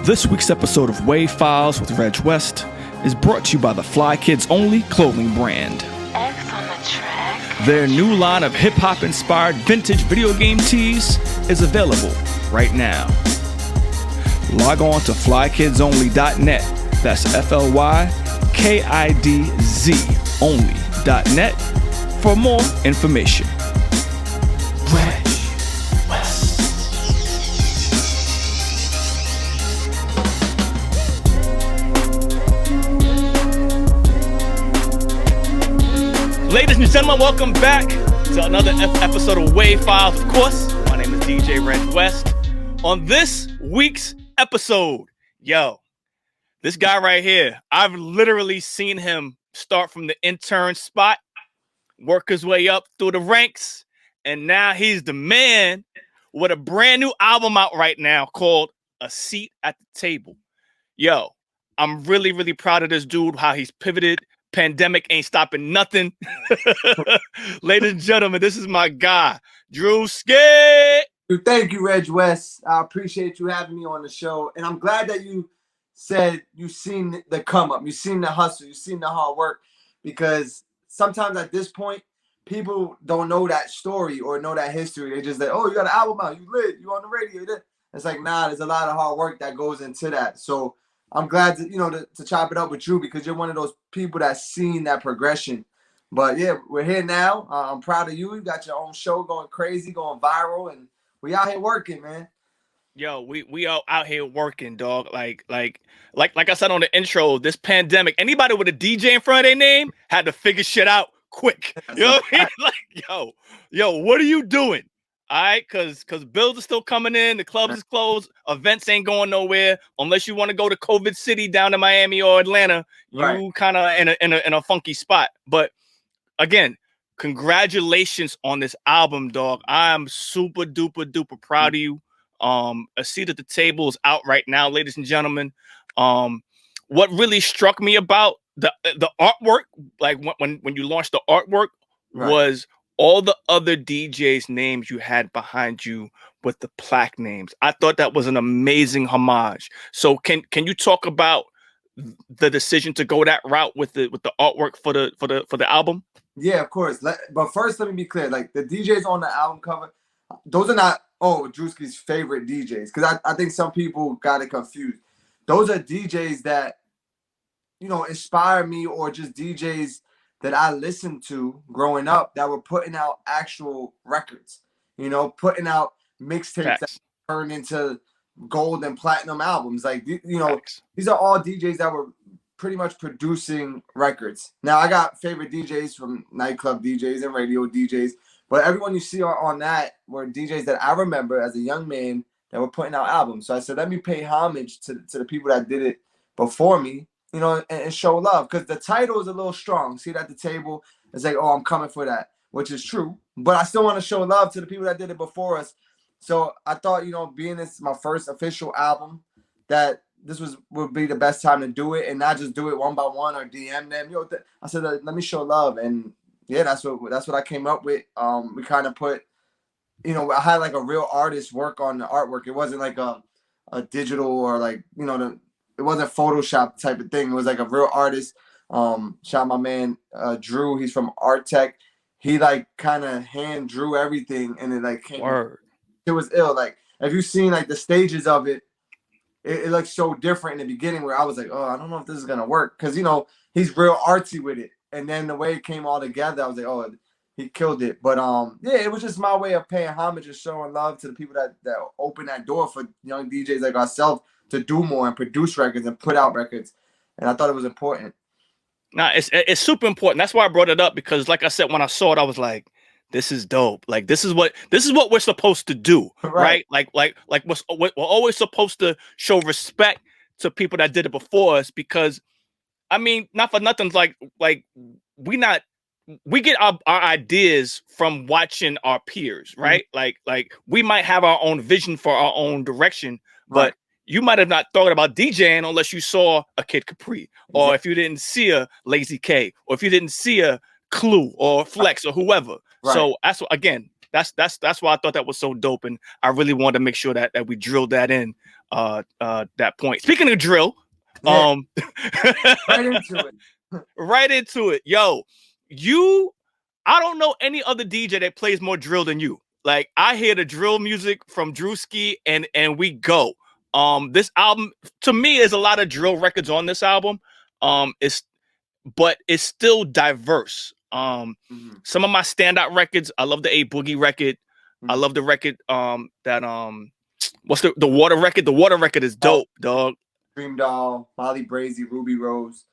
This week's episode of Wave Files with Reg West is brought to you by the Fly Kids Only clothing brand. X on the track. Their new line of hip-hop inspired vintage video game tees is available right now. Log on to flykidsonly.net. That's FLYKIDZ only.net for more information. Reg West. Ladies and gentlemen, welcome back to another episode of Wave Files. Of course, my name is DJ Reg West. On this week's episode, this guy right here, I've literally seen him start from the intern spot, work his way up through the ranks, and now he's the man with a brand new album out right now called A Seat at the Table. I'm really, really proud of this dude, how he's pivoted. Pandemic ain't stopping nothing. Ladies and gentlemen, this is my guy, Drew Skate. Thank you, Reg West. I appreciate you having me on the show. And I'm glad that you said you've seen the come up, you've seen the hustle, you've seen the hard work, because sometimes at this point, people don't know that story or know that history. They just say, oh, you got an album out, you lit, you on the radio. It's like, nah, there's a lot of hard work that goes into that. So I'm glad to chop it up with you, because you're one of those people that's seen that progression. But yeah, we're here now. I'm proud of you. You got your own show going crazy, going viral, and we out here working, man. We are out here working, dog. Like I said on the intro, this pandemic, anybody with a DJ in front of their name had to figure shit out quick. You know what I mean? Like, what are you doing? All right, because bills are still coming in, the clubs is closed, events ain't going nowhere unless you want to go to COVID City down to Miami or Atlanta. You kind of in a funky spot. But again, congratulations on this album, dog. I'm super duper proud of you. A Seat at the Table is out right now, ladies and gentlemen. What really struck me about the artwork, like when you launched the artwork, was all the other DJs' names you had behind you with the plaque names. I thought that was an amazing homage. So can you talk about the decision to go that route with the artwork for the album? Yeah, of course. But first, let me be clear. Like, the DJs on the album cover, those are not Drewski's favorite DJs, because I think some people got it confused. Those are DJs that inspire me, or just DJs that I listened to growing up that were putting out actual records, putting out mixtapes that turned into gold and platinum albums. Like, these are all DJs that were pretty much producing records. Now, I got favorite DJs from nightclub DJs and radio DJs, but everyone you see on that were DJs that I remember as a young man that were putting out albums. So I said, let me pay homage to the people that did it before me, and show love, because the title is a little strong. Seat at the Table. It's like, oh, I'm coming for that, which is true. But I still want to show love to the people that did it before us. So I thought, being this my first official album, that this would be the best time to do it, and not just do it one by one or DM them. I said, let me show love, and yeah, that's what I came up with. We kind of put, I had like a real artist work on the artwork. It wasn't like a digital, or like it wasn't Photoshop type of thing. It was like a real artist. Shout out my man Drew. He's from Art Tech. He like kind of hand drew everything, and it like came. Word. It was ill. Like, if you've seen like the stages of it, it looks so different in the beginning, where I was like, oh, I don't know if this is gonna work, because he's real artsy with it. And then the way it came all together, I was like, oh, he killed it. But yeah, it was just my way of paying homage and showing love to the people that opened that door for young DJs like ourselves to do more and produce records and put out records. And I thought it was important. Nah, it's super important. That's why I brought it up, because like I said, when I saw it, I was like, this is dope. Like, this is what we're supposed to do, right? Like we're always supposed to show respect to people that did it before us, because I mean, not for nothing, like we get our ideas from watching our peers, right? Mm-hmm. Like we might have our own vision for our own direction, but you might have not thought about DJing unless you saw a Kid Capri, or if you didn't see a Lazy K, or if you didn't see a Clue or Flex or whoever. Right. So that's why I thought that was so dope, and I really wanted to make sure that we drilled that in that point. Speaking of drill, Yeah. Right into it. Right into it. Yo, I don't know any other DJ that plays more drill than you. Like, I hear the drill music from Drewski and we go. This album, to me, there's a lot of drill records on this album. But it's still diverse. Some of my standout records, I love the A Boogie record. I love the record that what's the Water record? The Water record is dope, dog. Dream Doll, Molly Brazy, Ruby Rose.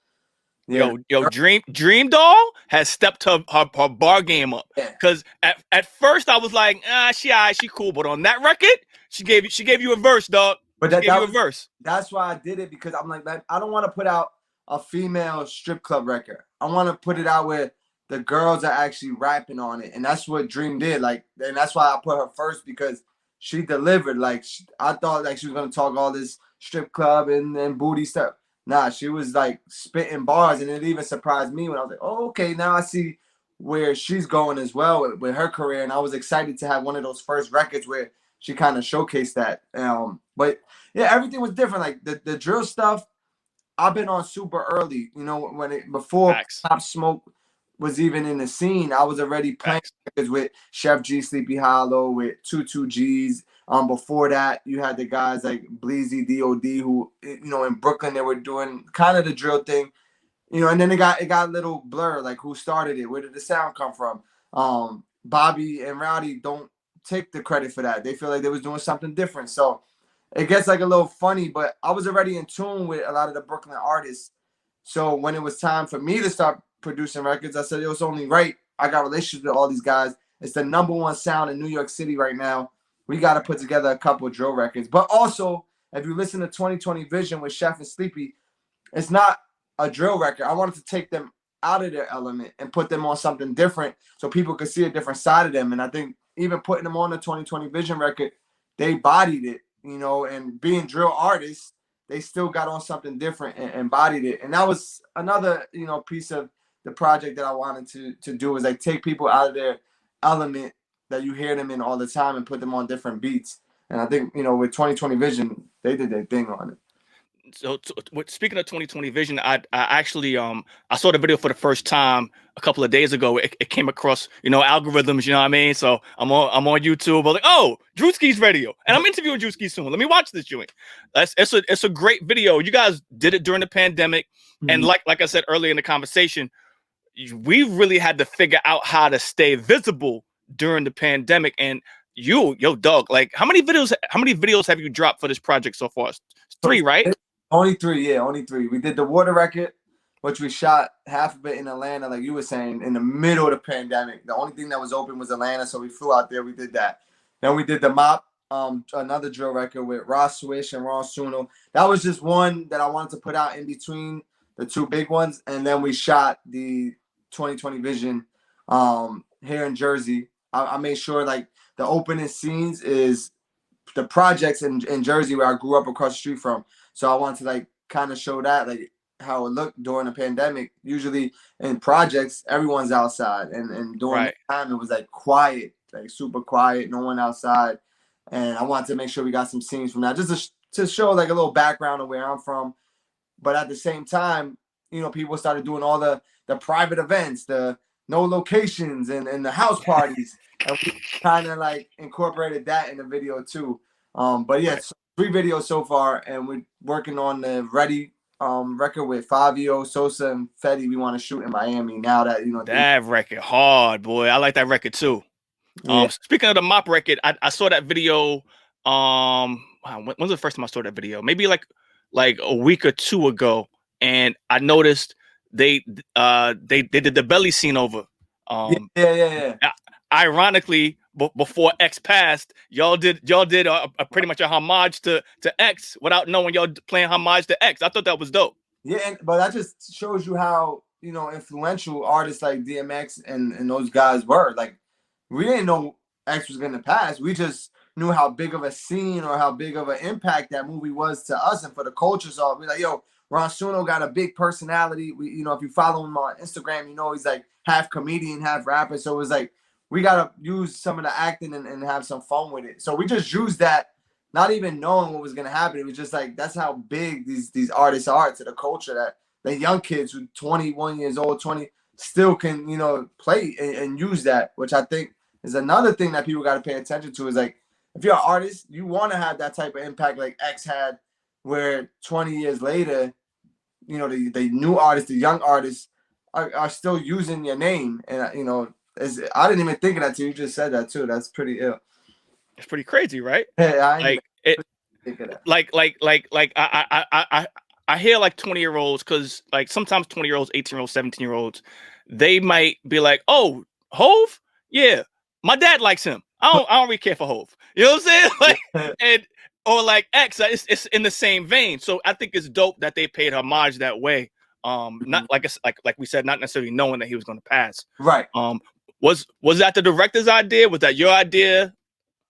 Yeah. Yo, Dream Doll has stepped her bar game up. Because at first I was like, she cool, but on that record, she gave you a verse, dog. But that gave you a verse. That's why I did it, because I'm like, I don't want to put out a female strip club record. I want to put it out where the girls are actually rapping on it, and that's what Dream did. Like, and that's why I put her first, because she delivered. Like, I thought like she was gonna talk all this strip club and booty stuff. Nah, she was like spitting bars, and it even surprised me when I was like, oh, okay, now I see where she's going as well with her career, and I was excited to have one of those first records where she kind of showcased that. But yeah, everything was different. Like the drill stuff, I've been on super early. You know, before Pop Smoke was even in the scene, I was already playing records with Chef G, Sleepy Hollow, with 22 Gs. Before that, you had the guys like Bleezy, D.O.D., who, you know, in Brooklyn, they were doing kind of the drill thing, you know, and then it got a little blur, like who started it, where did the sound come from? Bobby and Rowdy don't take the credit for that. They feel like they was doing something different. So it gets like a little funny, but I was already in tune with a lot of the Brooklyn artists. So when it was time for me to start producing records, I said it was only right. I got relationships with all these guys. It's the #1 sound in New York City right now. We got to put together a couple of drill records. But also, if you listen to 2020 Vision with Chef and Sleepy, it's not a drill record. I wanted to take them out of their element and put them on something different so people could see a different side of them. And I think even putting them on the 2020 Vision record, they bodied it, you know, and being drill artists, they still got on something different and bodied it. And that was another, you know, piece of the project that I wanted to do, is like take people out of their element that you hear them in all the time and put them on different beats. And I think, you know, with 2020 Vision, they did their thing on it. So speaking of 2020 Vision, I actually I saw the video for the first time a couple of days ago. It came across, you know, algorithms, you know what I mean? So I'm on YouTube. I'm like, oh, Drewski's video. And I'm interviewing Drewski soon. Let me watch this joint. It's a great video. You guys did it during the pandemic. And like I said earlier in the conversation, we really had to figure out how to stay visible during the pandemic. And yo dog, like how many videos have you dropped for this project so far? 3, right? Only 3, yeah, only 3. We did the Water record, which we shot half of it in Atlanta, like you were saying, in the middle of the pandemic. The only thing that was open was Atlanta, so we flew out there. We did that. Then we did the Mop, another drill record with Ross Swish and Ron Suno. That was just one that I wanted to put out in between the 2 big ones. And then we shot the 2020 Vision here in Jersey. I made sure like the opening scenes is the projects in Jersey where I grew up across the street from. So I wanted to like kind of show that, like how it looked during the pandemic. Usually in projects, everyone's outside, and during that time it was like quiet, like super quiet, no one outside. And I wanted to make sure we got some scenes from that, just to show like a little background of where I'm from. But at the same time, you know, people started doing all the private events, the no locations and the house parties. And we kind of like incorporated that in the video too. But yeah, 3 videos so far, and we're working on the Ready record with Fabio, Sosa, and Fetty. We want to shoot in Miami now that, you know, that record hard, boy. I like that record too. Yeah. Speaking of the Mop record, I saw that video. When was the first time I saw that video? Maybe like a week or 2 ago, and I noticed they did the belly scene over. Yeah. Ironically, before X passed, y'all did a pretty much a homage to X without knowing y'all playing homage to X. I thought that was dope. Yeah, but that just shows you how, you know, influential artists like DMX and those guys were. Like, we didn't know X was gonna pass. We just knew how big of a scene or how big of an impact that movie was to us and for the culture. So we're like, yo, Ron Suno got a big personality. We, you know, if you follow him on Instagram, you know he's like half comedian, half rapper. So it was like, we gotta use some of the acting and have some fun with it. So we just used that not even knowing what was gonna happen. It was just like that's how big these artists are to the culture that the young kids who 21 years old, 20 still can, you know, play and use that, which I think is another thing that people got to pay attention to. Is like if you're an artist, you want to have that type of impact like X had, where 20 years later, you know, the new artists, the young artists are still using your name. And, you know, I didn't even think of that till you just said that too. That's pretty ill. It's pretty crazy, right? Hey, I Like it, think of that. like I hear like 20-year-olds, because like sometimes 20-year-olds, 18-year-olds, 17-year-olds, they might be like, oh, Hove, yeah, my dad likes him. I don't really care for Hove. You know what I'm saying? Like, and or like X, it's in the same vein. So I think it's dope that they paid homage that way. Not like we said, not necessarily knowing that he was going to pass. Right. Was that the director's idea? Was that your idea?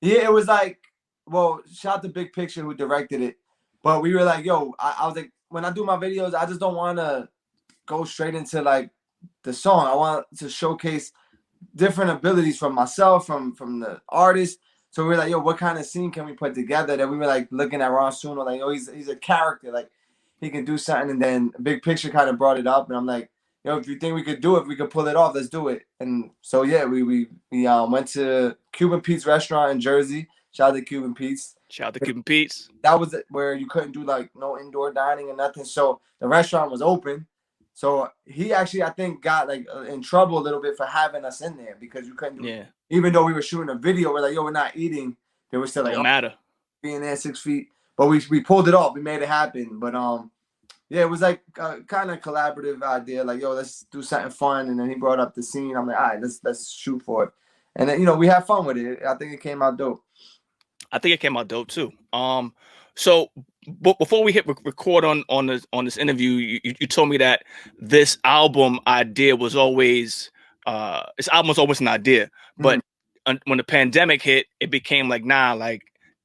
Yeah, it was like, well, shout out to Big Picture who directed it. But we were like, yo, I was like, when I do my videos, I just don't want to go straight into like the song. I want to showcase different abilities from myself, from the artist. So we were like, yo, what kind of scene can we put together? That we were like looking at Ron Suno, like, oh, he's a character, like he can do something. And then Big Picture kind of brought it up, and I'm like, yo, if you think we could do it, if we could pull it off, let's do it. And so yeah, we went to Cuban Pete's restaurant in Jersey. Shout out to Cuban Pete's. Shout out to Cuban Pete's. That was where you couldn't do like no indoor dining or nothing. So the restaurant was open. So he actually, I think, got like in trouble a little bit for having us in there because you couldn't do it. Even though we were shooting a video, we're like, yo, we're not eating. They were still like, don't matter. Being there 6 feet. But we pulled it off. We made it happen. But yeah, it was like a kind of collaborative idea. Like, yo, let's do something fun. And then he brought up the scene. I'm like, all right, let's shoot for it. And then, you know, we had fun with it. I think it came out dope. I think it came out dope too. So before we hit record on this interview, you told me that this album idea was always an idea, but when the pandemic hit, it became like, nah, like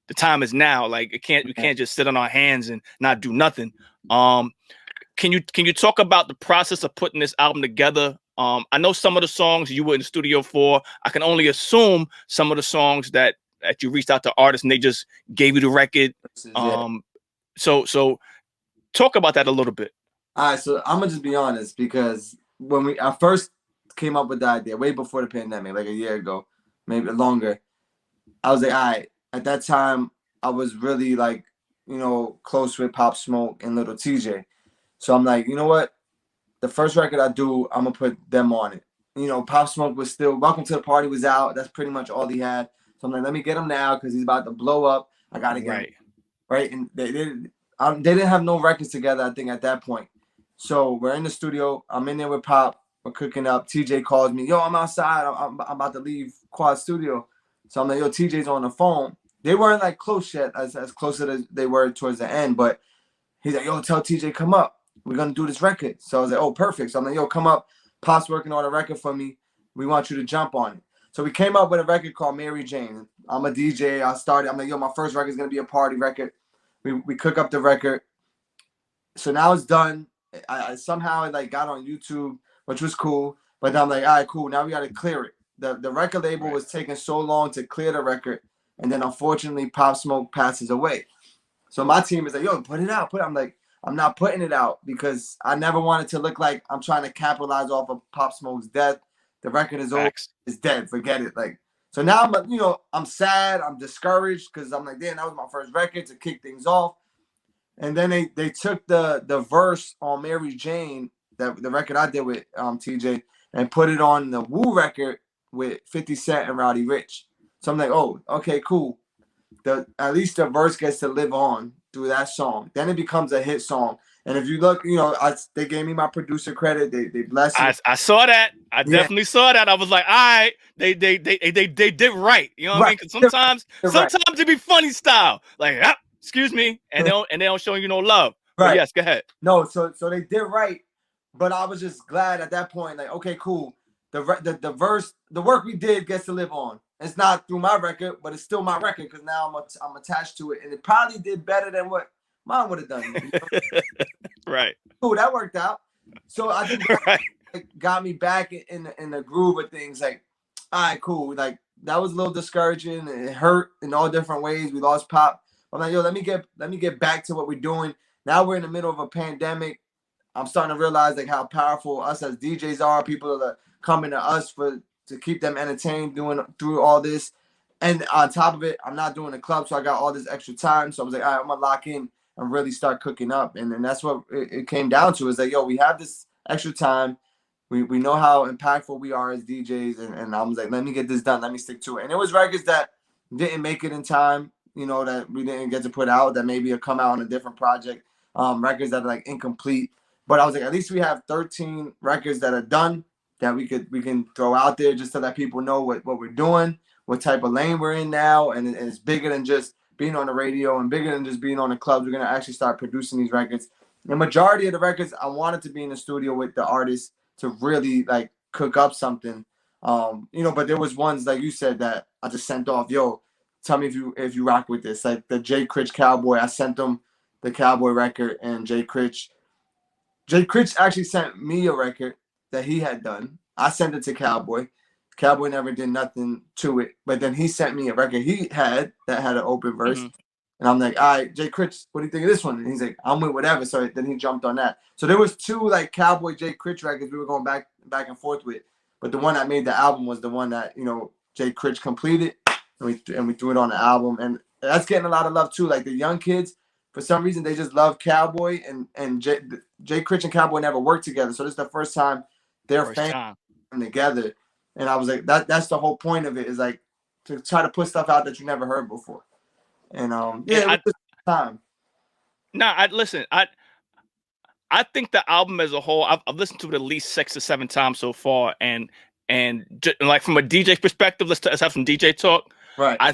the time is now. Like we can't just sit on our hands and not do nothing. Can you talk about the process of putting this album together? I know some of the songs you were in the studio for. I can only assume some of the songs that you reached out to artists and they just gave you the record. So talk about that a little bit. All right, so I'm gonna just be honest, because when I first came up with the idea way before the pandemic, like a year ago, maybe longer, I was like, all right, at that time I was really like, you know, close with Pop Smoke and Little TJ. So I'm like, you know what? The first record I do, I'm gonna put them on it. You know, Pop Smoke was still Welcome to the Party was out. That's pretty much all he had. So I'm like, let me get him now because he's about to blow up. I gotta get him. Right. And they didn't have no records together, I think, at that point. So we're in the studio. I'm in there with Pop. We're cooking up. TJ calls me. Yo, I'm outside. I'm about to leave Quad Studio. So I'm like, yo, TJ's on the phone. They weren't like close yet, as close as they were towards the end. But he's like, yo, tell TJ come up. We're gonna do this record. So I was like, oh, perfect. So I'm like, yo, come up. Pop's working on a record for me. We want you to jump on it. So we came up with a record called Mary Jane. I'm a DJ. I'm like, yo, my first record is gonna be a party record. We cook up the record. So now it's done. I somehow like got on YouTube, which was cool. But then I'm like, all right, cool. Now we got to clear it. The record label was taking so long to clear the record. And then unfortunately, Pop Smoke passes away. So my team is like, yo, put it out. I'm like, I'm not putting it out because I never wanted to look like I'm trying to capitalize off of Pop Smoke's death. The record is over. It's dead. Forget it. Like, so now I'm sad. I'm discouraged because I'm like, damn, that was my first record to kick things off. And then they took the verse on Mary Jane, the record I did with TJ, and put it on the Woo record with 50 Cent and Rowdy Rich. So I'm like, oh, okay, cool. At least the verse gets to live on through that song. Then it becomes a hit song. And if you look, they gave me my producer credit. They blessed me. I saw that. I definitely saw that. I was like, all right, they did right. You know what I mean? Because sometimes it be funny style. Like, excuse me, and they don't show you no love. Right. But yes, go ahead. No, so they did right, but I was just glad at that point. Like, okay, cool. The verse, the work we did gets to live on. It's not through my record, but it's still my record because now I'm attached to it, and it probably did better than what mine would have done. You know? Right. Cool, that worked out. So I think that got me back in the groove of things. Like, all right, cool. Like that was a little discouraging. It hurt in all different ways. We lost Pop. I'm like, yo, let me get back to what we're doing. Now we're in the middle of a pandemic. I'm starting to realize like how powerful us as DJs are. People are coming to us to keep them entertained through all this. And on top of it, I'm not doing a club, so I got all this extra time. So I was like, all right, I'm gonna lock in and really start cooking up. And that's what it came down to. Is like, yo, we have this extra time. We know how impactful we are as DJs, and I was like, let me get this done. Let me stick to it. And it was records that didn't make it in time, that we didn't get to put out, that maybe will come out on a different project. Records that are like incomplete. But I was like, at least we have 13 records that are done that we can throw out there just to let people know what we're doing, what type of lane we're in now, and it's bigger than just being on the radio and bigger than just being on the clubs. We're gonna actually start producing these records. The majority of the records, I wanted to be in the studio with the artists to really like cook up something, but there was ones like you said that I just sent off. Yo, tell me if you rock with this. Like the Jay Critch Cowboy, I sent them the Cowboy record, and Jay Critch actually sent me a record that he had done. I sent it to Cowboy. Cowboy never did nothing to it, but then he sent me a record he had that had an open verse. Mm-hmm. And I'm like, all right, Jay Critch, what do you think of this one? And he's like, I'm with whatever. So then he jumped on that. So there was two like Cowboy Jay Critch records we were going back and forth with. But the one that made the album was the one that, Jay Critch completed, and we threw it on the album. And that's getting a lot of love too. Like the young kids, for some reason, they just love Cowboy, and Jay Critch and Cowboy never worked together. So this is the first time their fans come together. And I was like, that's the whole point of it, is like to try to put stuff out that you never heard before. And it was just time. Listen. I think the album as a whole, I've listened to it at least 6 or 7 times so far, and like from a DJ perspective, let's have some DJ talk. Right. I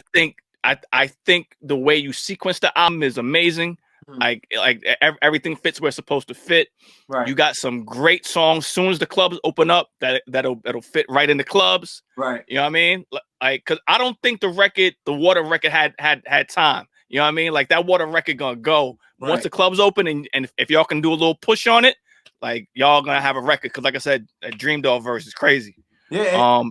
think the way you sequence the album is amazing. Mm-hmm. Like everything fits where it's supposed to fit. Right. You got some great songs. Soon as the clubs open up, that'll fit right in the clubs. Right. You know what I mean? Like, cause I don't think the Water record had time. You know what I mean? Like that Water record gonna go once the club's open, and if y'all can do a little push on it, like y'all gonna have a record. Cause like I said, a Dream Doll verse is crazy. Yeah.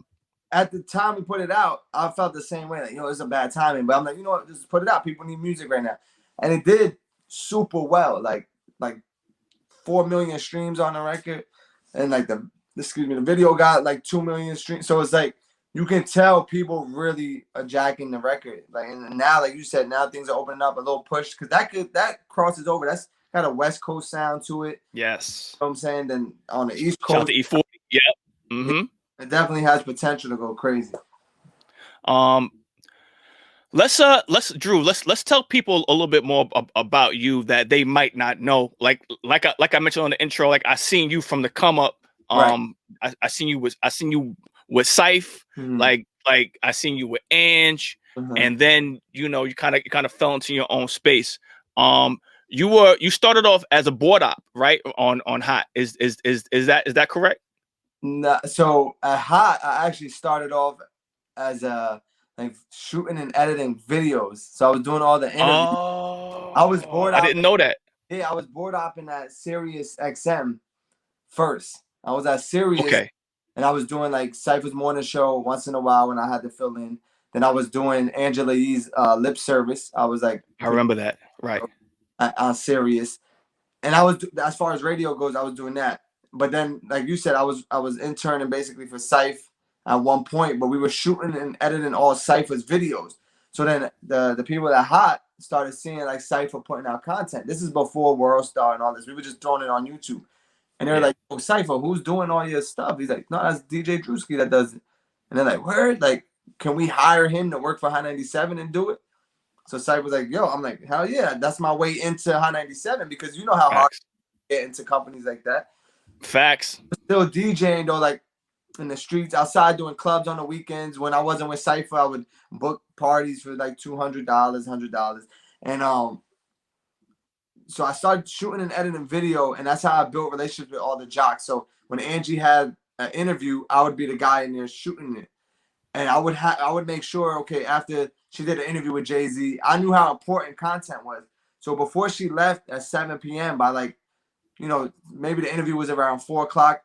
At the time we put it out, I felt the same way. Like, it's a bad timing, but I'm like, just put it out. People need music right now, and it did super well. Like 4 million streams on the record, and like the video got like 2 million streams. So it's like you can tell people really are jacking the record. Like, and now, like you said, now things are opening up a little push, because that crosses over. That's got a West Coast sound to it. Yes, you know what I'm saying. Then on the East Coast, shout out to E40. Yeah. Mm-hmm. It definitely has potential to go crazy. Let's tell people a little bit more about you that they might not know. Like I mentioned on the intro, like I seen you from the come up. I seen you with Cipha. Mm-hmm. Like I seen you with Angie, mm-hmm. and then you kind of fell into your own space. You started off as a board op, right? On Hot. Is that correct? No, so at Hot, I actually started off as like shooting and editing videos. So I was doing all the interviews. Oh, I was bored. I didn't know that. Yeah, I was board opping at Sirius XM first. I was at Sirius, okay, and I was doing like Cipha's morning show once in a while when I had to fill in. Then I was doing Angela Yee's lip service. I was like, I remember that, right? On Sirius, and I was, as far as radio goes, I was doing that. But then, like you said, I was interning basically for Cipha at one point, but we were shooting and editing all Cipha's videos. So then the people at Hot started seeing like Cipha putting out content. This is before World Star and all this. We were just throwing it on YouTube. And they're like, oh, Cipha, who's doing all your stuff? He's like, no, that's DJ Drewski that does it. And they're like, word? Like, can we hire him to work for Hot 97 and do it? So Cipha was like, yo, I'm like, hell yeah, that's my way into Hot 97, because you know how hard to get into companies like that. Facts. Still DJing though, like in the streets, outside doing clubs on the weekends. When I wasn't with Cipha, I would book parties for like $200, $100. And so I started shooting and editing video, and that's how I built relationships with all the jocks. So when Angie had an interview, I would be the guy in there shooting it. And I would make sure, okay, after she did an interview with Jay-Z, I knew how important content was. So before she left at 7 p.m., by like, maybe the interview was around 4 o'clock.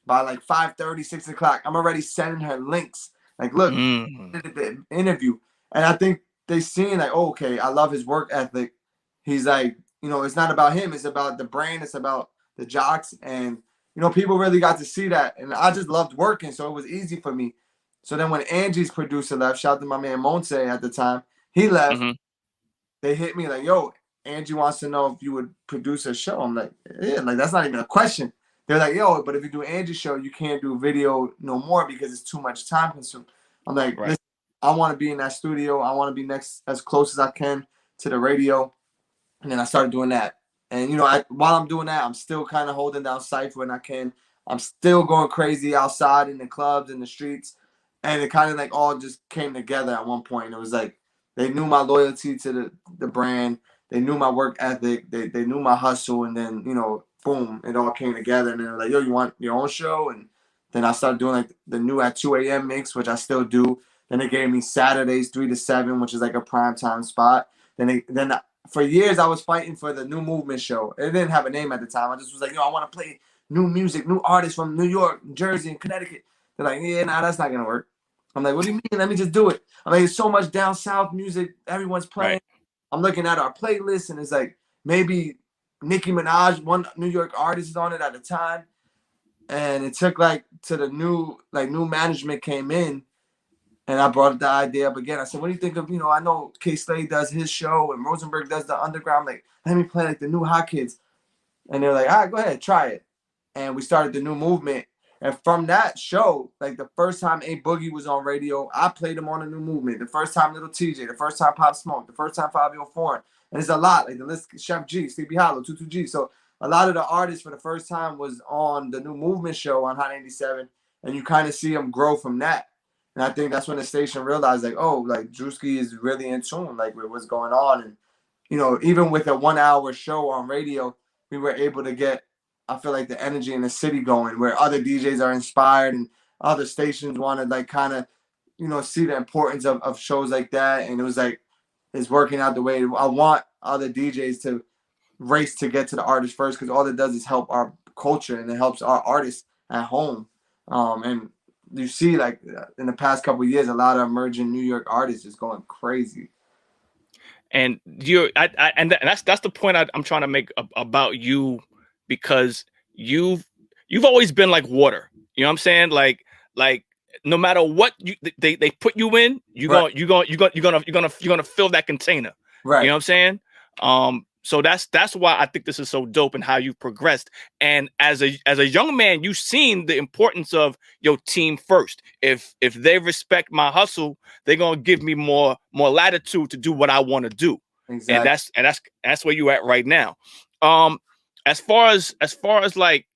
By like 5:30, 6 o'clock, I'm already sending her links. Like, look, the interview. And I think they seen like, oh, okay, I love his work ethic. He's like, you know, it's not about him. It's about the brand. It's about the jocks. And, you know, people really got to see that. And I just loved working. So it was easy for me. So then when Angie's producer left, shout out to my man Monse at the time, he left. Mm-hmm. They hit me like, yo, Angie wants to know if you would produce a show. I'm like, yeah, like that's not even a question. They're like, yo, but if you do Angie's show, you can't do video no more because it's too much time consuming. I'm like, Right. listen, I want to be in that studio. I want to be next as close as I can to the radio. And then I started doing that. And, you know, while I'm doing that, I'm still kind of holding down Cipha when I can. I'm still going crazy outside in the clubs, in the streets. And it kind of like all just came together at one point. It was like they knew my loyalty to the brand. They knew my work ethic. They knew my hustle. And then, you know, boom, it all came together. And then they're like, yo, you want your own show? And then I started doing like the new at 2 a.m. mix, which I still do. Then they gave me Saturdays 3 to 7, which is like a prime time spot. Then for years I was fighting for the New Movement show. It didn't have a name at the time. I just was like, yo, I want to play new music, new artists from New York, Jersey, and Connecticut. They're like, yeah, nah, that's not gonna work. I'm like, what do you mean? Let me just do it. I mean, there's so much down south music everyone's playing. Right. I'm looking at our playlist, and it's like maybe Nicki Minaj, one New York artist, is on it at the time. And it took like to the new management came in, and I brought the idea up again. I said, what do you think of, you know, I know K-Slade does his show and Rosenberg does the underground. Like, let me play like the new hot kids. And they're like, all right, go ahead, try it. And we started the New Movement. And from that show, like the first time A Boogie was on radio, I played him on the New Movement. The first time Little TJ, the first time Pop Smoke, the first time Fabio Foreign. And it's a lot. Like the list, Chef G, Sleepy Hollow, 22G. So a lot of the artists for the first time was on the New Movement show on Hot 87. And you kind of see them grow from that. And I think that's when the station realized, like, oh, like Drewski is really in tune, like with what's going on. And, you know, even with a 1 hour show on radio, we were able to get, I feel like, the energy in the city going where other DJs are inspired and other stations want to like kind of, you know, see the importance of shows like that. And it was like, it's working out the way I want other DJs to race to get to the artist first, because all it does is help our culture and it helps our artists at home. And you see, like in the past couple of years, a lot of emerging New York artists is going crazy. And that's the point I'm trying to make about you, because you've always been like water. You know what I'm saying? Like no matter what they put you in, you're gonna fill that container. Right. You know what I'm saying? So that's why I think this is so dope and how you've progressed. And as a young man, you've seen the importance of your team first. If they respect my hustle, they're gonna give me more latitude to do what I want to do. Exactly. And that's where you at right now. As far as like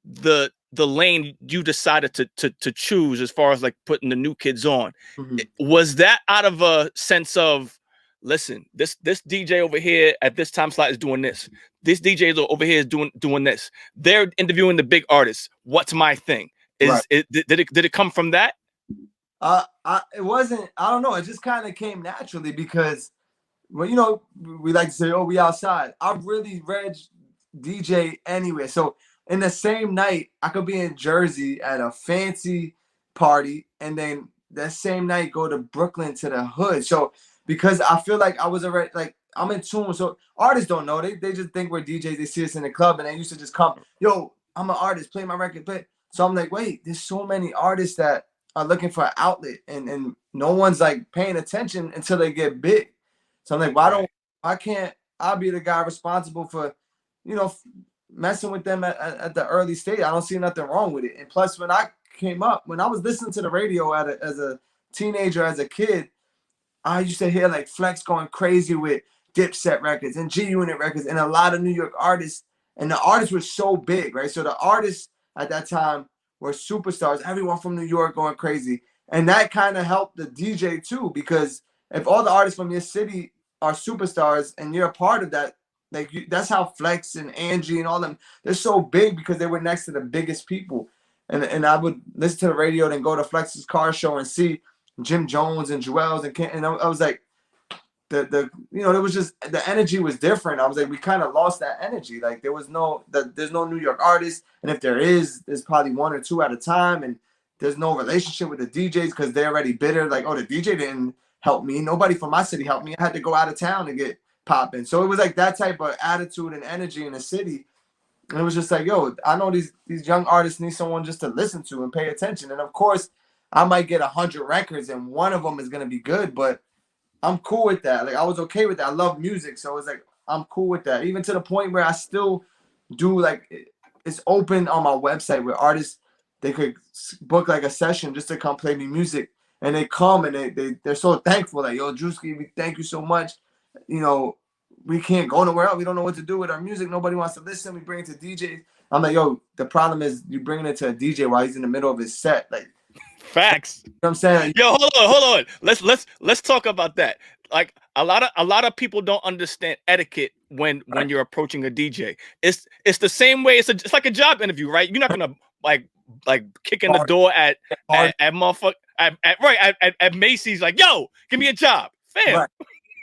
the lane you decided to choose, as far as like putting the new kids on, was that out of a sense of, listen, this DJ over here at this time slot is doing this. This DJ over here is doing this. They're interviewing the big artists. What's my thing? Did it come from that? It wasn't. I don't know. It just kind of came naturally because, well, you know, we like to say, oh, we outside. I really read DJ anywhere. So in the same night, I could be in Jersey at a fancy party, and then that same night go to Brooklyn to the hood. So because I feel like I was already, like, I'm in tune. So artists don't know. They just think we're DJs. They see us in the club, and they used to just come, yo, I'm an artist, play my record, play. So I'm like, wait, there's so many artists that are looking for an outlet, and no one's like paying attention until they get big. So I'm like, why can't I be the guy responsible for, you know, messing with them at the early stage? I don't see nothing wrong with it. And plus, when I came up, when I was listening to the radio as a teenager, as a kid, I used to hear like Flex going crazy with Dipset records and G-Unit records and a lot of New York artists. And the artists were so big, right? So the artists at that time were superstars. Everyone from New York going crazy. And that kind of helped the DJ too, because if all the artists from your city are superstars and you're a part of that, like that's how Flex and Angie and all them, they're so big because they were next to the biggest people. And I would listen to the radio, then go to Flex's car show and see Jim Jones and Joel's and I was like, the you know, it was just, the energy was different. I was like, we kind of lost that energy. Like there's no New York artists, and if there is, there's probably one or two at a time, and there's no relationship with the DJs because they're already bitter. Like, oh, the DJ didn't helped me. Nobody from my city helped me. I had to go out of town to get popping. So it was like that type of attitude and energy in the city. And it was just like, yo, I know these young artists need someone just to listen to and pay attention. And of course, I might get 100 records and one of them is gonna be good, but I'm cool with that. Like I was okay with that. I love music, so it's like I'm cool with that. Even to the point where I still do like it's open on my website where artists they could book like a session just to come play me music, and they come and they're so thankful. Like, yo, Drewski, we thank you so much. You know, we can't go nowhere else. We don't know what to do with our music. Nobody wants to listen. We bring it to DJs. I'm like, yo, the problem is you bringing it to a DJ while he's in the middle of his set. Like, facts. You know what I'm saying? Like, yo, hold on. Let's talk about that. Like a lot of people don't understand etiquette when you're approaching a DJ. It's the same way. It's like a job interview, right? You're not gonna like kick in the door at motherfucker at Macy's like, yo, give me a job, fam.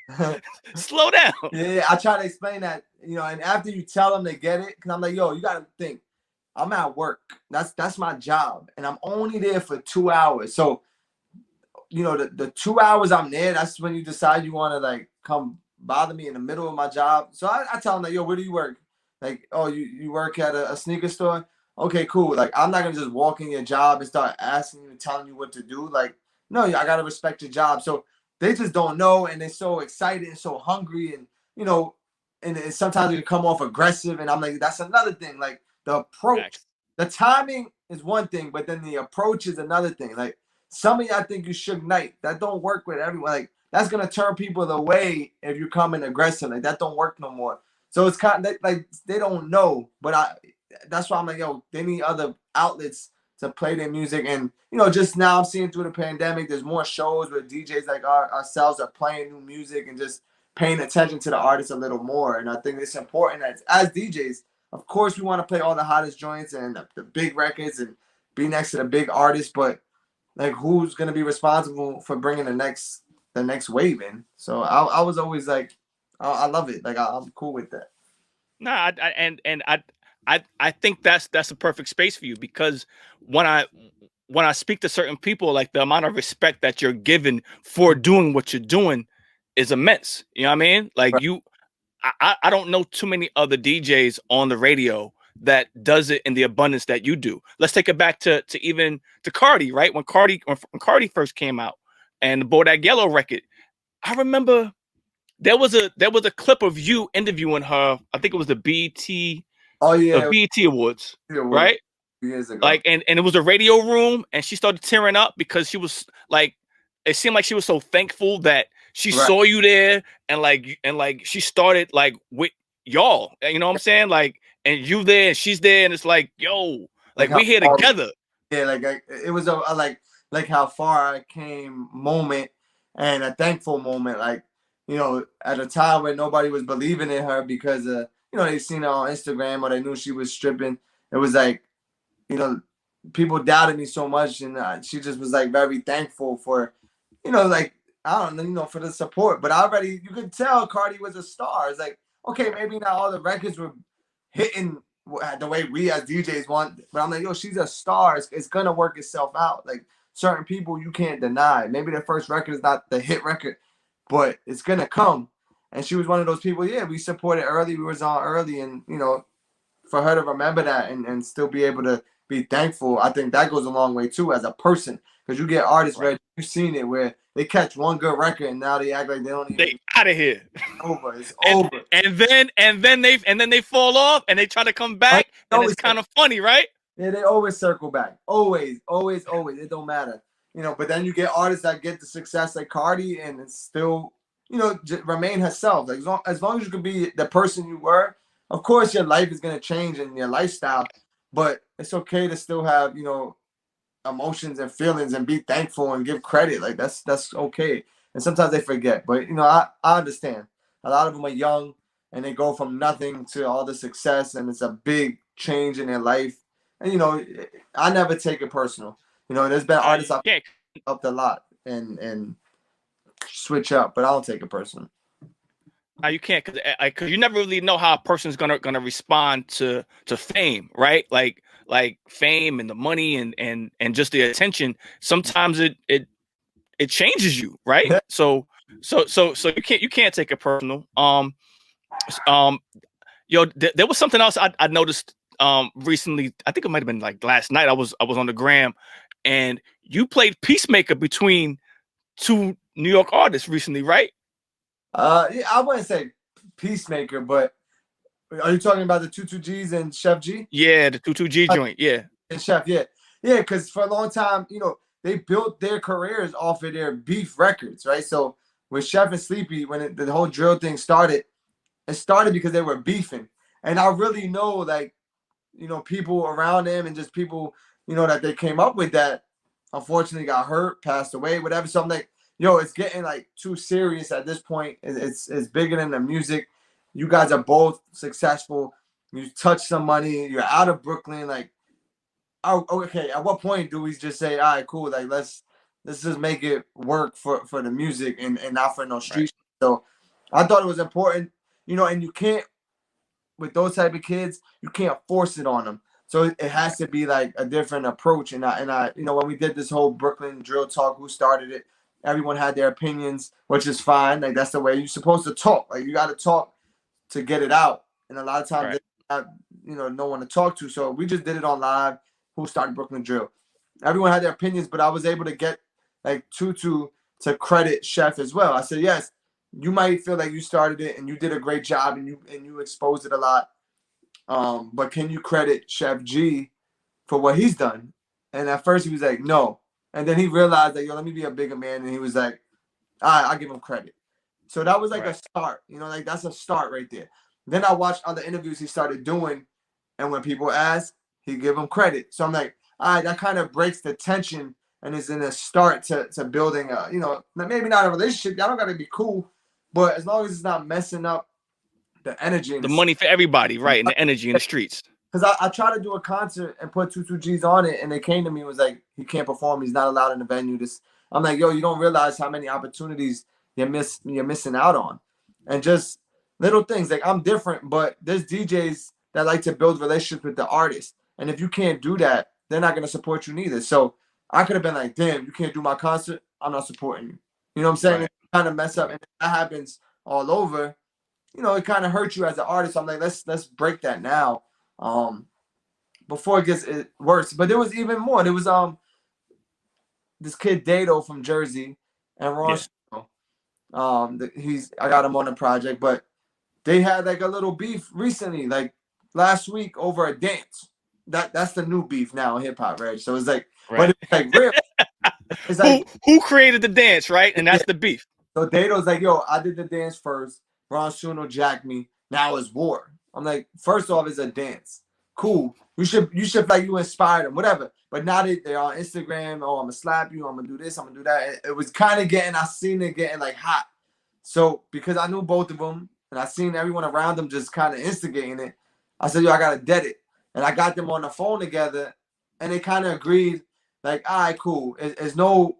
Right. Slow down. Yeah, I try to explain that, you know, and after you tell them they get it, because I'm like, yo, you gotta think, I'm at work. That's my job, and I'm only there for 2 hours. So, you know, the 2 hours I'm there, that's when you decide you want to like come bother me in the middle of my job. So I tell them like, yo, where do you work? Like, oh, you work at a sneaker store? Okay, cool. Like, I'm not gonna just walk in your job and start asking you and telling you what to do. Like, no, I gotta respect your job. So they just don't know, and they're so excited and so hungry, and you know, and sometimes they come off aggressive, and I'm like, that's another thing. Like the approach, the timing is one thing, but then the approach is another thing. Like some of y'all think you Suge Knight. That don't work with everyone. Like that's gonna turn people away if you come in aggressive. Like that don't work no more. So it's kind of like they don't know, but that's why I'm like, yo, they need other outlets to play their music. And you know, just now I'm seeing through the pandemic, there's more shows where DJs like ourselves are playing new music and just paying attention to the artists a little more. And I think it's important that as DJs, of course, we want to play all the hottest joints and the big records and be next to the big artists, but like who's gonna be responsible for bringing the next wave in? So I was always like, I love it. Like I'm cool with that. Nah, I think that's a perfect space for you, because when I speak to certain people, like the amount of respect that you're given for doing what you're doing is immense. You know what I mean? Like Right. I don't know too many other DJs on the radio that does it in the abundance that you do. Let's take it back to even to Cardi, right? When Cardi first came out and the Bodak Yellow record, I remember there was a clip of you interviewing her. I think it was the BET. Oh yeah, BET Awards, right? Years ago. Like, and it was a radio room, and she started tearing up because she was like, it seemed like she was so thankful that she saw you there, and like she started like with y'all, you know what I'm saying? Like, and you there, and she's there, and it's like, yo, like we here together. Yeah, like it was a like how far I came moment, and a thankful moment. Like, you know, at a time when nobody was believing in her because you know, they seen her on Instagram or they knew she was stripping. It was like, you know, people doubted me so much, and she just was like very thankful for, you know, like I don't know, you know, for the support. But you could tell Cardi was a star. It's like, okay, maybe not all the records were hitting the way we as DJs want, but I'm like, yo, she's a star. It's gonna work itself out. Like certain people you can't deny. Maybe their first record is not the hit record, but it's gonna come. And she was one of those people. Yeah, we supported early. We was on early, and you know, for her to remember that and still be able to be thankful, I think that goes a long way too as a person. Because you get artists where you've seen it where they catch one good record and now they act like they don't even. They out of here. It's over. And then they fall off and they try to come back, and it's kind of funny, right? Yeah, they always circle back. Always. It don't matter, you know. But then you get artists that get the success like Cardi and it's still, you know, remain herself. Like as long as you can be the person you were. Of course, your life is gonna change and your lifestyle, but it's okay to still have, you know, emotions and feelings and be thankful and give credit. Like that's okay. And sometimes they forget, but you know, I understand. A lot of them are young and they go from nothing to all the success, and it's a big change in their life. And you know, I never take it personal. You know, there's been artists I've upped a lot and switch up, but I don't take it personal. You can't, because you never really know how a person's gonna respond to fame, right? Like fame and the money and just the attention. Sometimes it it changes you, right? Yeah. So you can't take it personal. Yo, there was something else I noticed recently. I think it might have been like last night. I was on the gram, and you played peacemaker between two New York artists recently, right? Yeah, I wouldn't say peacemaker, but are you talking about the 22Gs and Chef G? Yeah, the 22G joint. Yeah, And Chef, yeah. Yeah, because for a long time, they built their careers off of their beef records, right? So with Chef and Sleepy, when the whole drill thing started, it started because they were beefing. And I really know, like, people around them and just people, that they came up with that unfortunately got hurt, passed away, whatever. So I'm like, it's getting like too serious at this point. It's bigger than the music. You guys are both successful. You touch some money. You're out of Brooklyn. Like, oh, okay. At what point do we just say, all right, cool. Like, let's just make it work for the music and not for no street. right. So I thought it was important, and you can't, with those type of kids, you can't force it on them. So it has to be like a different approach. And I, when we did this whole Brooklyn drill talk, who started it? Everyone had their opinions, which is fine. Like, that's the way you're supposed to talk. Like, you got to talk to get it out. And a lot of times, Right. they have, no one to talk to. So we just did it on live. Who started Brooklyn drill? Everyone had their opinions, but I was able to get like Tutu to credit Chef as well. I said, yes, you might feel like you started it and you did a great job and you exposed it a lot. But can you credit Chef G for what he's done? And at first he was like, no. And then he realized that, let me be a bigger man. And he was like, all right, I'll give him credit. So that was like a start, like that's a start right there. Then I watched other interviews he started doing. And when people ask, he give them credit. So I'm like, all right, that kind of breaks the tension and is in a start to building maybe not a relationship. Y'all don't got to be cool, but as long as it's not messing up the energy. The money for everybody, right? And the energy in the streets. Because I tried to do a concert and put 22Gs on it, and they came to me and was like, he can't perform. He's not allowed in the venue. I'm like, yo, you don't realize how many opportunities you're missing out on. And just little things. Like, I'm different, but there's DJs that like to build relationships with the artist. And if you can't do that, they're not going to support you neither. So I could have been like, damn, you can't do my concert. I'm not supporting you. You know what I'm saying? Right. Kind of mess up. And that happens all over. It kind of hurts you as an artist. I'm like, let's break that now, before it gets worse. But there was even more. There was this kid Dado from Jersey and Ron. Yeah. I got him on the project, but they had like a little beef recently, like last week over a dance. That's the new beef now in hip hop, right? So it's like, right. But it's like real. It's like who created the dance, right? And that's the beef. So Dado's like, yo, I did the dance first. Ron Suno jacked me. Now it's war. I'm like, first off, it's a dance. Cool. You should like you inspired them, whatever. But now they're on Instagram. Oh, I'm gonna slap you. I'm gonna do this. I'm gonna do that. It was kind of I seen it getting like hot. So because I knew both of them and I seen everyone around them just kind of instigating it, I said, yo, I gotta dead it. And I got them on the phone together, and they kind of agreed, like, all right, cool. There's no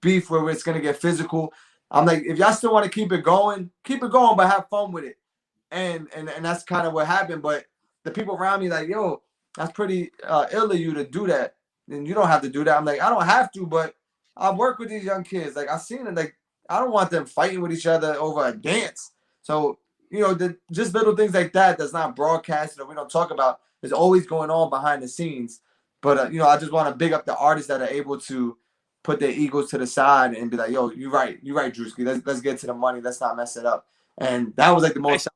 beef where it's gonna get physical. I'm like, if y'all still want to keep it going, but have fun with it. And that's kind of what happened. But the people around me like, yo, that's pretty ill of you to do that. And you don't have to do that. I'm like, I don't have to, but I work with these young kids. Like, I've seen it. Like, I don't want them fighting with each other over a dance. So, just little things like that's not broadcasted or we don't talk about is always going on behind the scenes. But, I just want to big up the artists that are able to put their egos to the side and be like, yo, you're right, Drewski. Let's get to the money. Let's not mess it up. And that was like the most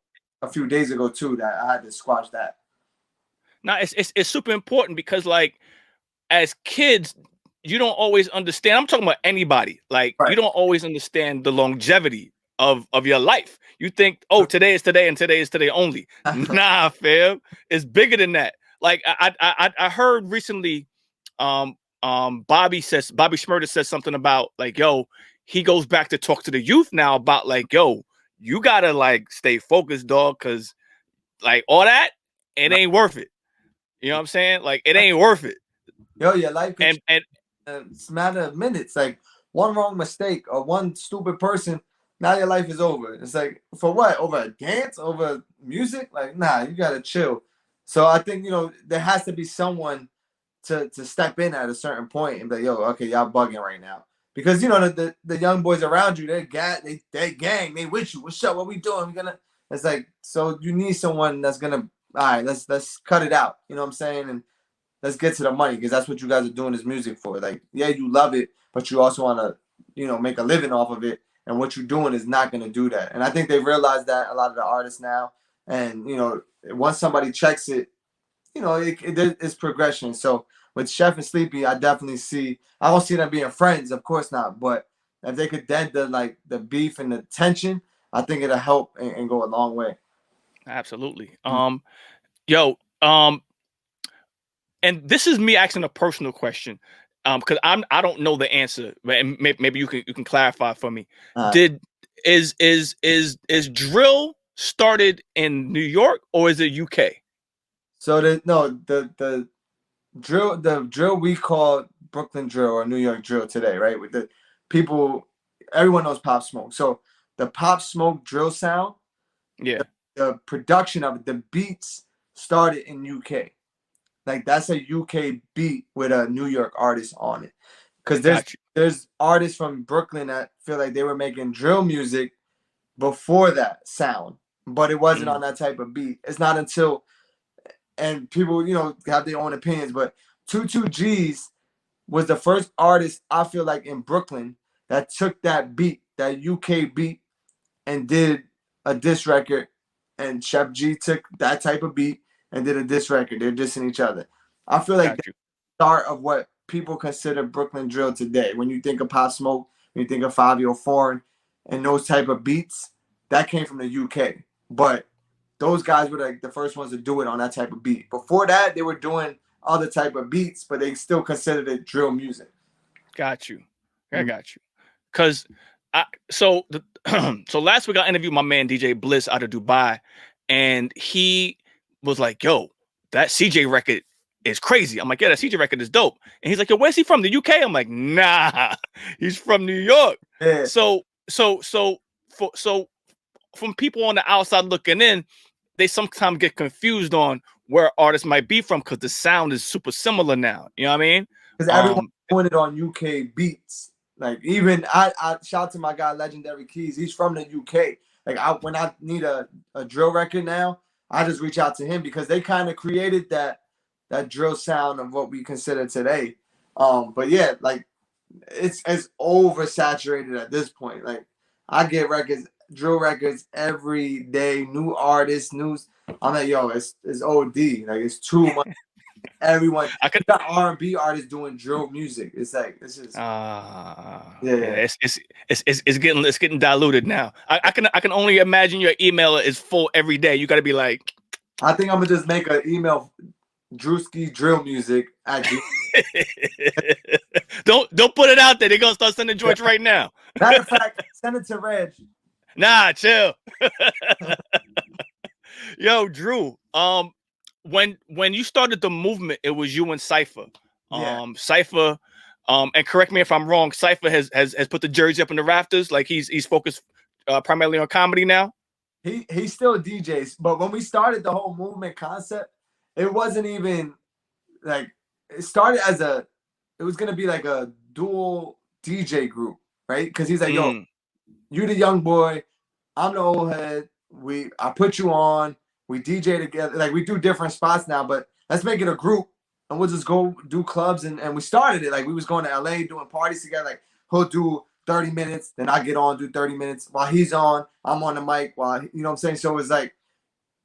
a few days ago too that I had to squash that. Now it's super important because like as kids, you don't always understand. I'm talking about anybody. Like you don't always understand the longevity of your life. You think, oh, today is today and today is today only. Nah, fam. It's bigger than that. Like I heard recently Bobby Shmurda says something about like, yo, he goes back to talk to the youth now about like, yo, you gotta like stay focused, dog, because like all that, it ain't worth it. You know what I'm saying? Like it ain't worth it. Yo, your life and it's a matter of minutes. Like one wrong mistake or one stupid person, now your life is over. It's like, for what? Over a dance? Over music? Like, nah, you gotta chill. So I think, there has to be someone to step in at a certain point and be like, yo, okay, y'all bugging right now. because you know the young boys around you, they gang, they with you. What's up? What we doing? We gonna. It's like, so you need someone that's gonna. All right, let's cut it out. You know what I'm saying? And let's get to the money, because that's what you guys are doing this music for. Like, yeah, you love it, but you also want to, you know, make a living off of it. And what you're doing is not going to do that. And I think they've realized that, a lot of the artists now. And, you know, once somebody checks it, you know, it's progression. So with Chef and Sleepy, I definitely see, I don't see them being friends, of course not. But if they could dent the beef and the tension, I think it'll help and go a long way. Absolutely. Yo, and this is me asking a personal question, because I don't know the answer, and maybe you can clarify for me. Is drill started in New York, or is it UK? So the drill we call Brooklyn drill or New York drill today, right? With the people, everyone knows Pop Smoke. So the Pop Smoke drill sound, yeah, the production of it, the beats started in UK. Like, that's a UK beat with a New York artist on it. Because there's artists from Brooklyn that feel like they were making drill music before that sound, but it wasn't on that type of beat. It's not until, and people, you know, have their own opinions, but 22 G's was the first artist, I feel like, in Brooklyn that took that beat, that UK beat, and did a diss record. And Chef G took that type of beat and did a diss record. They're dissing each other. I feel like the start of what people consider Brooklyn drill today. When you think of Pop Smoke, when you think of Fabio Foreign and those type of beats, that came from the UK. But those guys were like the first ones to do it on that type of beat. Before that, they were doing other type of beats, but they still considered it drill music. Got you. I got you. Cause so last week I interviewed my man DJ Bliss out of Dubai, and he was like, "Yo, that CJ record is crazy." I'm like, "Yeah, that CJ record is dope." And he's like, "Yo, where's he from? The UK?" I'm like, "Nah, he's from New York." Yeah. So from people on the outside looking in, they sometimes get confused on where artists might be from, because the sound is super similar now. You know what I mean? Because everyone's doing it on UK beats. Like, even I shout out to my guy Legendary Keys. He's from the UK. Like, when I need a drill record now, I just reach out to him, because they kind of created that drill sound of what we consider today. But yeah, like, it's oversaturated at this point. Like, I get drill records every day, new artists, news. I'm like, yo, it's OD. Like, it's too much. Everyone, got R&B artists doing drill music. It's like, it's just it's getting diluted now. I can only imagine your email is full every day. You got to be like, I think I'm gonna just make an email, Drewski drill music at don't put it out there. They're gonna start sending joints right now. Matter of fact, send it to Reg. Nah, chill. Yo, Drew. When you started the movement, it was you and Cipha. Cipha, and correct me if I'm wrong, Cipha has put the jersey up in the rafters. Like, he's focused primarily on comedy now. He still DJs, but when we started the whole movement concept, it wasn't even like, it started as it was gonna be like a dual DJ group, right? Because he's like, yo, you the young boy, I'm the old head. I put you on. We DJ together. Like, we do different spots now, but let's make it a group, and we'll just go do clubs. And we started it. Like, we was going to LA doing parties together. Like, he'll do 30 minutes, then I get on, do 30 minutes. While he's on, I'm on the mic. You know what I'm saying? So it was like,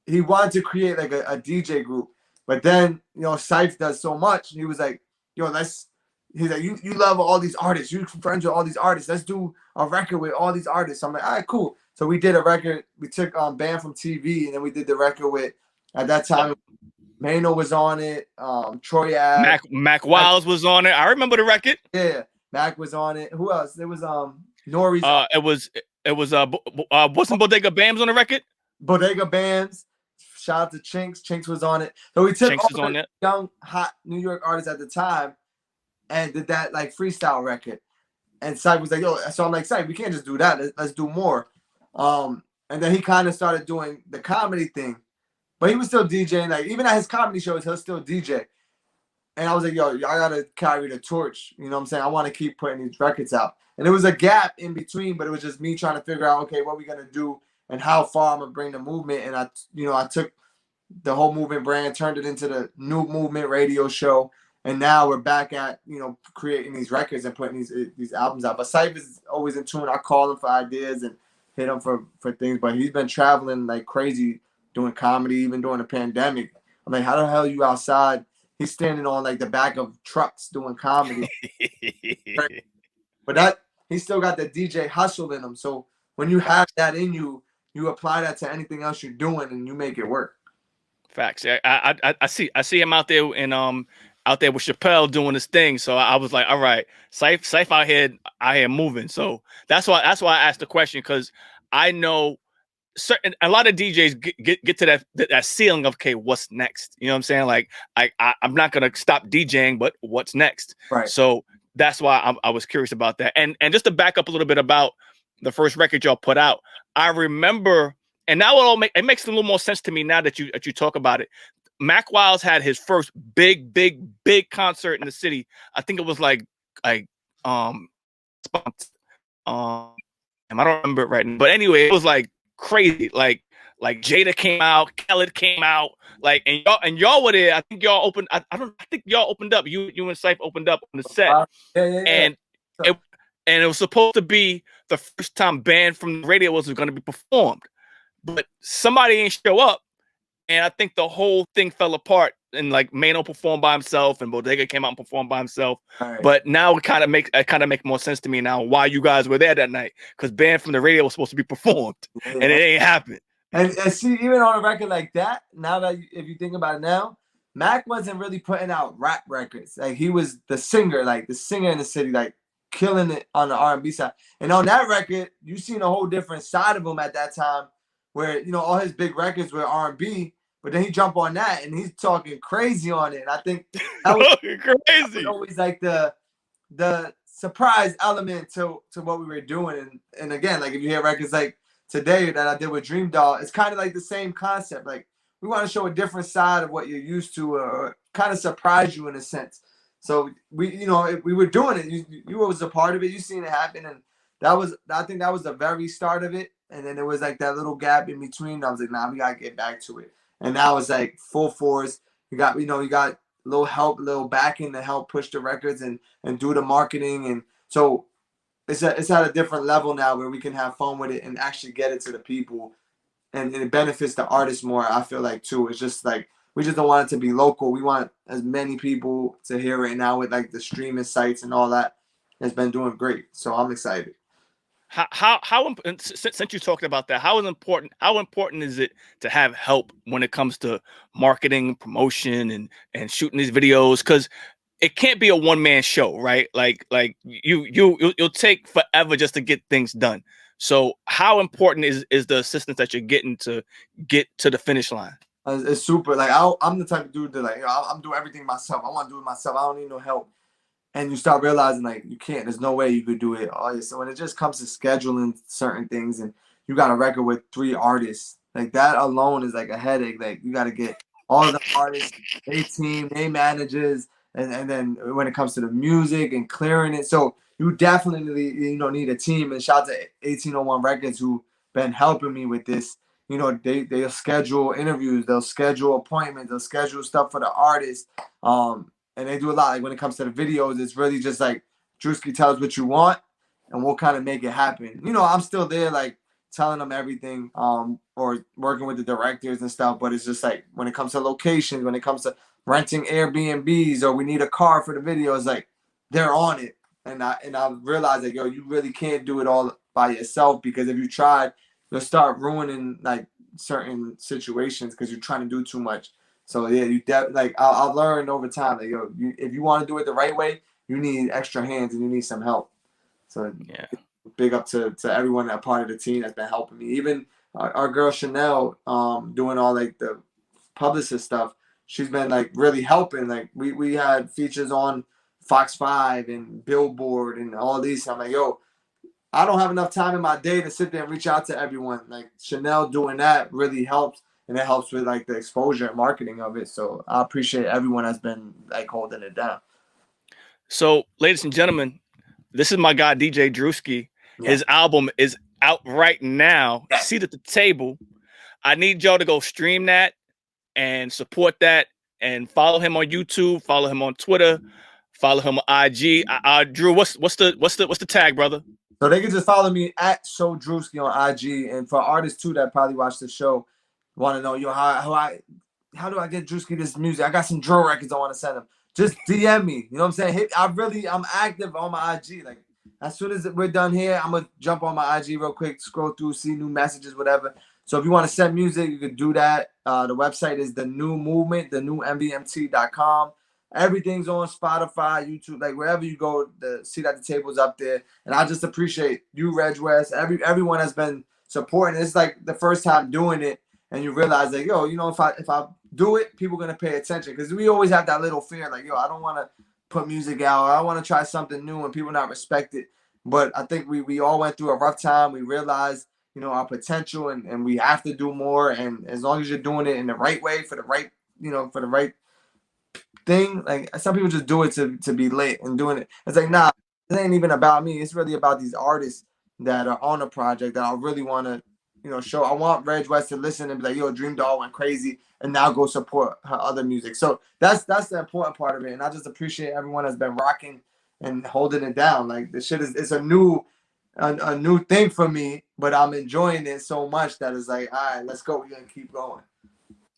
he wanted to create like a DJ group. But then, you know, Cipha does so much. He was like, yo, he's like, you love all these artists. You're friends with all these artists. Let's do a record with all these artists. So I'm like, all right, cool. So we did a record. We took Band from TV, and then we did the record with, at that time, Mano was on it. Troy Ave. Mac Wiles was on it. I remember the record. Yeah, Mac was on it. Who else? There was Nori's. It was wasn't Bodega Bams on the record? Bodega Bams. Shout out to Chinks. Chinks was on it. So we took all the young, hot New York artists at the time and did that like freestyle record. And Cipha was like, yo, so I'm like, Cipha, we can't just do that. Let's do more. And then he kind of started doing the comedy thing, but he was still DJing. Like, even at his comedy shows, he'll still DJ. And I was like, yo, I gotta carry the torch. You know what I'm saying? I want to keep putting these records out. And there was a gap in between, but it was just me trying to figure out, okay, what we gonna do and how far I'm gonna bring the movement. And I took the whole movement brand, turned it into the new movement radio show. And now we're back at, creating these records and putting these albums out. But Cipha is always in tune. I call him for ideas and hit him for things. But he's been traveling like crazy, doing comedy, even during the pandemic. I'm like, how the hell are you outside? He's standing on like the back of trucks doing comedy. But he still got the DJ hustle in him. So when you have that in you, you apply that to anything else you're doing and you make it work. Facts. I see him out there and out there with Chappelle doing his thing. So I was like, all right, Cipha out here moving. So that's why I asked the question, because I know a lot of DJs get to that ceiling of, okay, what's next? You know what I'm saying? Like I'm not gonna stop DJing, but what's next? Right. So that's why I was curious about that. And just to back up a little bit about the first record y'all put out, I remember, and now it makes a little more sense to me now that you talk about it. Mac Wiles had his first big concert in the city. I think it was like I don't remember it right now, but anyway, it was like crazy. Like Jada came out, Khaled came out, like, and y'all were there. I think y'all opened. I think y'all opened up. You and Cipha opened up on the set. Yeah. And it was supposed to be the first time Banned from the Radio was going to be performed, but somebody ain't show up, and I think the whole thing fell apart. And like Mano performed by himself, and Bodega came out and performed by himself. Right. But now it kind of makes more sense to me now why you guys were there that night, because Banned from the Radio was supposed to be performed, and it ain't happened. And see, even on a record like that, now that if you think about it now, Mac wasn't really putting out rap records. Like, he was the singer in the city, like killing it on the R&B side. And on that record, you seen a whole different side of him at that time, where all his big records were R&B, but then he jumped on that and he's talking crazy on it. And I think that was crazy. That was always like the surprise element to what we were doing. And again, like if you hear records like Today that I did with Dream Doll, it's kind of like the same concept. Like, we want to show a different side of what you're used to, or kind of surprise you in a sense. So we were doing it. You was a part of it. You seen it happen, and I think that was the very start of it. And then there was like that little gap in between. I was like, nah, we gotta get back to it. And now it's like full force. You got a little help, a little backing to help push the records and do the marketing. And so it's at a different level now, where we can have fun with it and actually get it to the people, and it benefits the artists more. I feel like too. It's just like, we just don't want it to be local. We want as many people to hear it now with like the streaming sites and all that. It's been doing great, so I'm excited. How since you talked about that, how important is it to have help when it comes to marketing, promotion, and shooting these videos? Because it can't be a one-man show, right? Like you'll take forever just to get things done. So how important is the assistance that you're getting to get to the finish line? It's super. Like, I'm the type of dude that, like, I'm doing everything myself. I want to do it myself. I don't need no help. And you start realizing, like, you can't. There's no way you could do it. So when it just comes to scheduling certain things, and you got a record with 3 artists, like, that alone is like a headache. Like, you got to get all the artists, their team, their managers, and then when it comes to the music and clearing it. So you definitely need a team. And shout out to 1801 Records, who been helping me with this. They'll schedule interviews, they'll schedule appointments, they'll schedule stuff for the artists. And they do a lot. Like, when it comes to the videos, it's really just like, Drewski, tell us what you want, and we'll kind of make it happen. I'm still there, like, telling them everything, or working with the directors and stuff. But it's just like, when it comes to locations, when it comes to renting Airbnbs, or we need a car for the video, it's like, they're on it. And I realized that, you really can't do it all by yourself, because if you tried, you'll start ruining like certain situations because you're trying to do too much. So yeah, I've learned over time that if you want to do it the right way, you need extra hands and you need some help. So yeah, big up to everyone that part of the team that's been helping me. Even our girl Chanel, doing all like the publicist stuff. She's been like really helping. Like, we had features on Fox 5 and Billboard and all these. I'm like, I don't have enough time in my day to sit there and reach out to everyone. Like, Chanel doing that really helps. and it helps with like the exposure and marketing of it. So I appreciate everyone that's been like holding it down. So, ladies and gentlemen, this is my guy DJ Drewski. Yeah. His album is out right now. Yeah. Seat at the Table. I need y'all to go stream that and support that, and follow him on YouTube, follow him on Twitter, follow him on IG. Drew, what's the tag, brother? So they can just follow me at Show Drewski on IG. And for artists too that probably watch the show, want to know, yo, how do I get Drewski this music? I got some drill records I want to send him. Just DM me. You know what I'm saying? I'm active on my IG. Like as soon as we're done here, I'm gonna jump on my IG real quick, scroll through, see new messages, whatever. So if you want to send music, you can do that. The website is The New Movement, thenewmvmt.com. Everything's on Spotify, YouTube, like wherever you go, the Seat at the Table is up there. And I just appreciate you, Reg West, everyone has been supporting. It's like the first time doing it, and you realize like, yo, you know, if I do it, people are gonna pay attention. Because we always have that little fear, like, yo, I don't want to put music out, or I want to try something new and people not respect it. But I think we all went through a rough time. We realized, you know, our potential, and we have to do more. And as long as you're doing it in the right way, for the right thing, like some people just do it to be lit and doing it. It's like, nah, it ain't even about me. It's really about these artists that are on a project that I really want to, you know, show. I want Reg West to listen and be like, yo, Dream Doll went crazy, and now go support her other music. So that's the important part of it. And I just appreciate everyone that's been rocking and holding it down. Like this shit it's a new thing for me, but I'm enjoying it so much that it's like, all right, let's go. We're gonna keep going.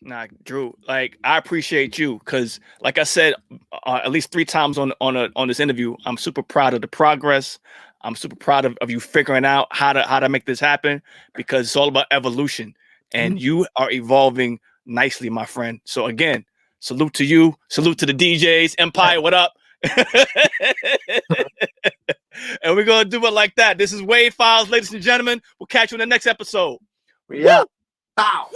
Nah, Drew, like I appreciate you because, like I said, at least 3 times on this interview, I'm super proud of the progress. I'm super proud of you figuring out how to make this happen, because it's all about evolution, and you are evolving nicely, my friend. So again, salute to you, salute to the DJs, Empire, what up? And we're gonna do it like that. This is Wave Files, ladies and gentlemen. We'll catch you in the next episode. Yeah. Bow.